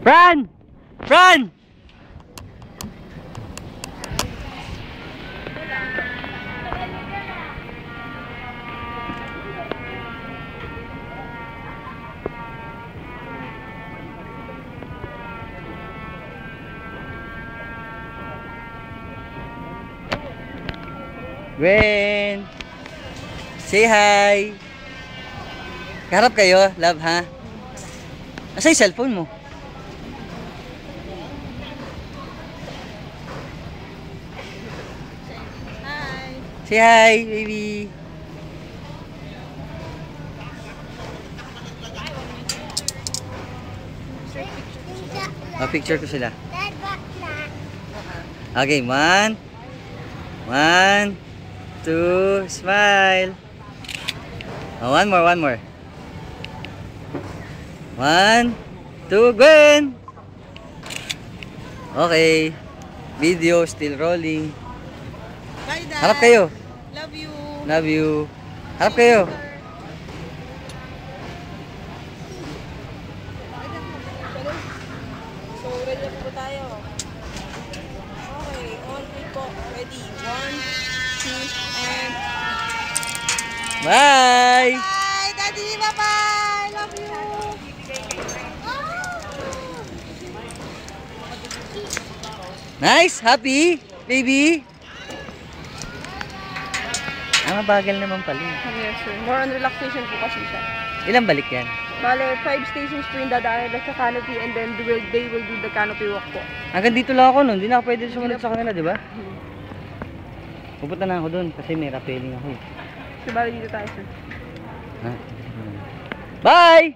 Fran! Fran! Gwen! Say hi! Harap kayo, love, ha? Asa yung cellphone mo? Hi! Say hi, baby! Picture ko sila. Okay, 1, 2, smile. Oh, one more. 1, 2, Gwen! Okay. Video still rolling. Bye, Dad! Harap kayo. Love you! Love you. Harap kayo. So, ready na po tayo. Okay, all three po. Ready. 1, 2, and... Bye! Bye! Daddy! Bye-bye! Love you! Nice! Happy? Baby? Mabagal naman pala. Yes, sir. More on relaxation po kasi siya. Ilang balik yan? Bale, 5 stations po yung dadaanan sa canopy and then they will do the canopy walk po. Hanggang dito lang ako nun. Hindi na ako pwede sumunod sa kanila, di ba? Pupunta na ako dun kasi may rappelling ako. So, bale dito tayo, sir. Bye!